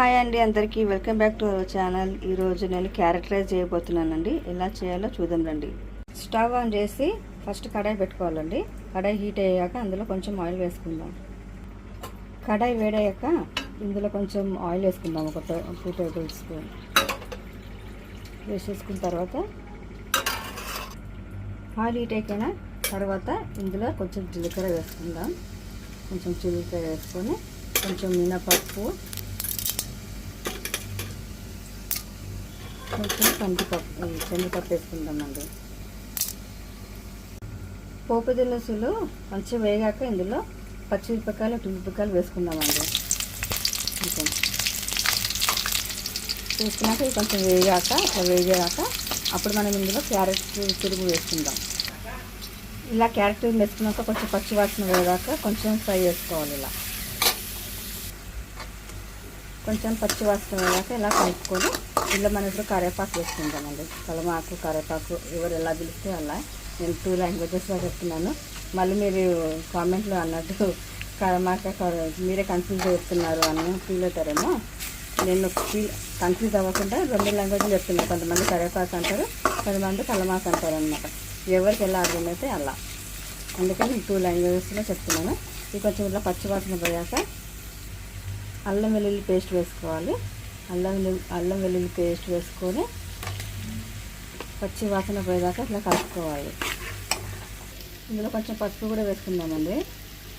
Hi అండి అందరికీ welcome back to our channel. ఈరోజు నేను క్యారెట్ రైస్ చేయబోతున్నానండి. ఎలా చేయాలో చూద్దాం రండి. స్టవ్ ఆన్ చేసి ఫస్ట్ కడాయి పెట్టుకోవాలండి. కడాయి హీట్ అయ్యాక అందులో కొంచెం ఆయిల్ వేసుకుందాం. కడాయి వేడయ్యాక ఇందులో కొంచెం ఆయిల్ వేసుకుందాం, ఒక 2 టేబుల్ స్పూన్ వేసేసుకున్న తర్వాత ఆయిల్ హీట్ అయిపోయిన తర్వాత ఇందులో కొంచెం జీలకర్ర వేసుకుందాం. కొంచెం జీలకర్ర వేసుకొని కొంచెం మినపప్పు, కొంచెం శనగపప్పు వేసుకుందామండి. పోపు దినుసులు మంచిగా వేగాక ఇందులో పచ్చిమిరపకాయలు, ఉల్లిపాయలు వేసుకుందామండి. కొంచెం వేసుకున్నాక ఇది కొంచెం వేగాక అప్పుడు మనం ఇందులో క్యారెట్ తురుము వేసుకుందాం. ఇలా క్యారెట్ తురుము వేసుకున్నాక కొంచెం పచ్చి వాసన వేగాక కొంచెం ఫ్రై చేసుకోవాలి. ఇలా కొంచెం పచ్చి వాసన వేగాక ఇలా కలుపుకొని ఇలా మనం ఇప్పుడు కరివేపాకు వేసుకుంటామండి. కలమాకు, కరివేపాకు ఎవరు ఎలా పిలిస్తే అలా. నేను 2 లాంగ్వేజెస్లో చెప్తున్నాను. మళ్ళీ మీరు కామెంట్లో అన్నట్టు మీరే కన్ఫ్యూజ్ చేస్తున్నారు అని ఫీల్ అవుతారేమో. నేను కన్ఫ్యూజ్ అవ్వకుండా 2 లాంగ్వేజ్లు చెప్తున్నాను. కొంతమంది కరివేపాకు అంటారు, కొంతమంది కలమాకు అంటారు అనమాట. ఎవరికి ఎలా అర్థమైతే అలా. అందుకని 2 లాంగ్వేజెస్లో చెప్తున్నాను. ఇది కొంచెం ఇలా పచ్చివాసన పోయాక అల్లం వెల్లుల్లి పేస్ట్ వేసుకోవాలి. అల్లం వెల్లుల్లి పేస్ట్ వేసుకొని పచ్చి వాసన పోయేదాకా ఇట్లా కలుపుకోవాలి. ఇందులో కొంచెం పసుపు కూడా వేసుకుందామండి.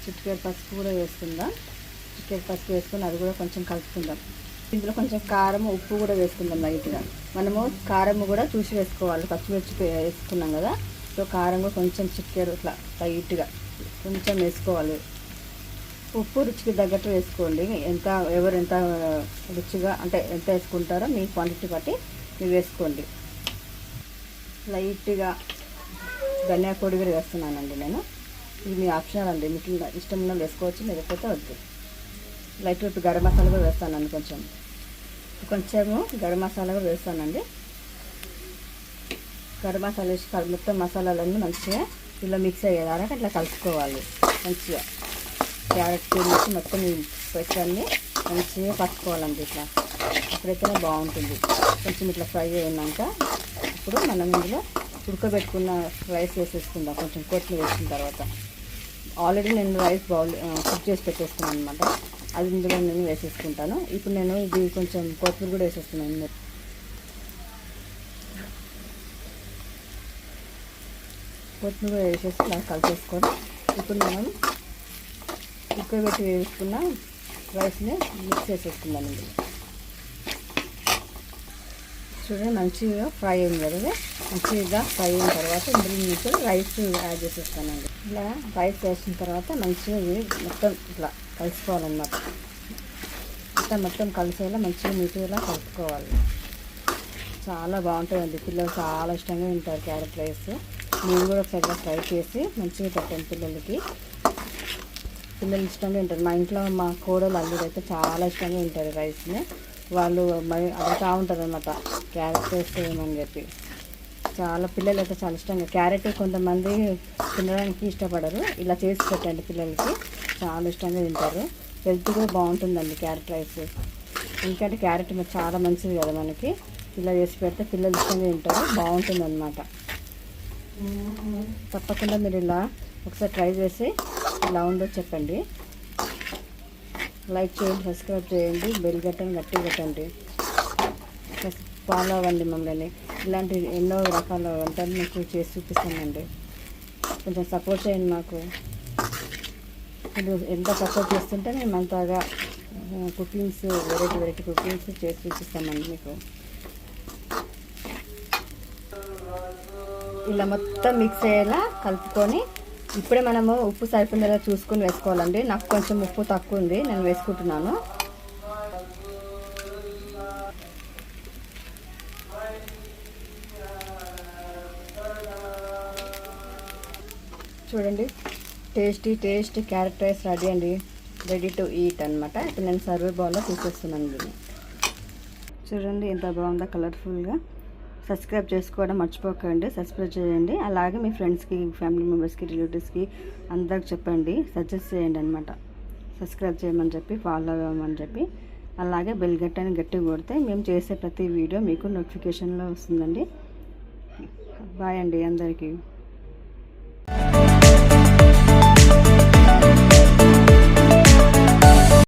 చిటికెడు పసుపు కూడా వేసుకుందాం. చిటికెడు పసుపు వేసుకొని అది కూడా కొంచెం కలుపుకుందాం. ఇందులో కొంచెం కారం, ఉప్పు కూడా వేసుకుందాం లైట్గా. మనము కారం కూడా చూసి వేసుకోవాలి. పచ్చిమిర్చి వేసుకున్నాం కదా, సో కారం కూడా కొంచెం చిటికెడు ఇట్లా లైట్గా కొంచెం వేసుకోవాలి. ఉప్పు రుచికి తగ్గట్టు వేసుకోండి. ఎవరు ఎంత రుచిగా అంటే ఎంత వేసుకుంటారో మీ క్వాంటిటీ బట్టి మీరు వేసుకోండి. లైట్గా ధనియా పొడి కూడా వేస్తున్నానండి నేను. ఇది మీ ఆప్షనల్ అండి, మీకు ఇష్టం ఉన్న వేసుకోవచ్చు, లేకపోతే వద్దు. లైట్ ఇప్పుడు గరం మసాలా కూడా వేస్తానండి. కొంచెము గరం మసాలా కూడా వేస్తానండి. గరం మసాలా వేసి మొత్తం మసాలాలన్నీ మంచిగా ఇలా మిక్స్ అయ్యేదాకా అట్లా కలుపుకోవాలి. మంచిగా క్యారెట్ వేసి మొత్తం స్పెషల్ని మంచిగా పట్టుకోవాలండి. ఇట్లా అప్పుడైతేనే బాగుంటుంది. కొంచెం ఇట్లా ఫ్రై అయినాక ఇప్పుడు మనం ఇందులో ఉడకబెట్టుకున్న రైస్ వేసేసుకుందాం. కొంచెం కొత్తిమీర వేసిన తర్వాత ఆల్రెడీ నేను రైస్ కుక్ చేసి పెట్టేసుకున్నాను అనమాట. అది ఇందులో నేను వేసేసుకుంటాను. ఇప్పుడు నేను ఇది కొంచెం కొత్తిమీర కూడా వేసేస్తున్నాను. కొత్తిమీర కూడా వేసేసి ఇలా కలిపేసుకొని ఇప్పుడు మనం ఉడకబెట్టి వేసుకున్న రైస్ని మిక్స్ చేసేసుకుందాం. ఇందులో చూడండి మంచిగా ఫ్రై అయింది కదా. మంచిగా ఫ్రై అయిన తర్వాత ఇందులో మీకు రైస్ యాడ్ చేసేస్తానండి. ఇలా రైస్ వేసిన తర్వాత మంచిగా మొత్తం ఇట్లా కలుసుకోవాలన్నమాట. మొత్తం కలిసేలా మంచిగా నీట్గా కలుపుకోవాలి. చాలా బాగుంటుందండి. పిల్లలు చాలా ఇష్టంగా తింటారు క్యారెట్ రైస్. మీరు కూడా ఒకసారి ఫ్రై చేసి మంచిగా పెట్టండి పిల్లలకి. పిల్లలు ఇష్టంగా తింటారు. మా ఇంట్లో మా కోడలు అల్లుడు అయితే చాలా ఇష్టంగా తింటారు రైస్ని. వాళ్ళు అడుగుతూ ఉంటారు అనమాట క్యారెట్ వేసేయమని చెప్పి. చాలా పిల్లలు అయితే చాలా ఇష్టంగా క్యారెట్ కొంతమంది తినడానికి ఇష్టపడరు. ఇలా చేసి పెట్టండి పిల్లలకి, చాలా ఇష్టంగా తింటారు. హెల్త్ కూడా బాగుంటుందండి క్యారెట్ రైస్. ఎందుకంటే క్యారెట్ చాలా మంచిది కదా మనకి. ఇలా చేసి పెడితే పిల్లలు ఇష్టంగా తింటారు, బాగుంటుంది అన్నమాట. తప్పకుండా మీరు ఇలా ఒకసారి ట్రై చేసి ఇలా ఉందో చెప్పండి. లైక్ చేయండి, సబ్స్క్రైబ్ చేయండి, బెల్ బటన్ గట్టి పెట్టండి. ఫాలో అవ్వండి మమ్మల్ని. ఇలాంటి ఎన్నో రకాల వంటలు మీకు చేసి చూపిస్తానండి. కొంచెం సపోర్ట్ చేయండి మాకు. మీరు ఎంత సపోర్ట్ చేస్తుంటే మేము అంతగా కుకింగ్స్ వెరైటీ కుకింగ్స్ చేసి చూపిస్తామండి మీకు. ఇలా మొత్తం మిక్స్ అయ్యేలా కలుపుకొని ఇప్పుడే మనము ఉప్పు సరిపోయేలా చూసుకొని వేసుకోవాలండి. నాకు కొంచెం ఉప్పు తక్కువ ఉంది, నేను వేసుకుంటున్నాను. చూడండి tasty carrot rice ready to eat అనమాట. ఇప్పుడు నేను సర్వే బౌల్లో తీసేస్తున్నాను. చూడండి ఎంత బాగుందో కలర్ఫుల్గా. సబ్స్క్రైబ్ చేసుకోవడం మర్చిపోకండి, సబ్స్క్రైబ్ చేయండి. అలాగే మీ ఫ్రెండ్స్కి, ఫ్యామిలీ మెంబర్స్కి, రిలేటివ్స్కి అందరికి చెప్పండి, సజెస్ట్ చేయండి అనమాట. సబ్స్క్రైబ్ చేయమని చెప్పి, ఫాలో అవ్వమని చెప్పి. అలాగే బెల్ గట్టని గట్టిగా కొడితే మేము చేసే ప్రతి వీడియో మీకు నోటిఫికేషన్లో వస్తుందండి. బాయ్ అండి అందరికీ.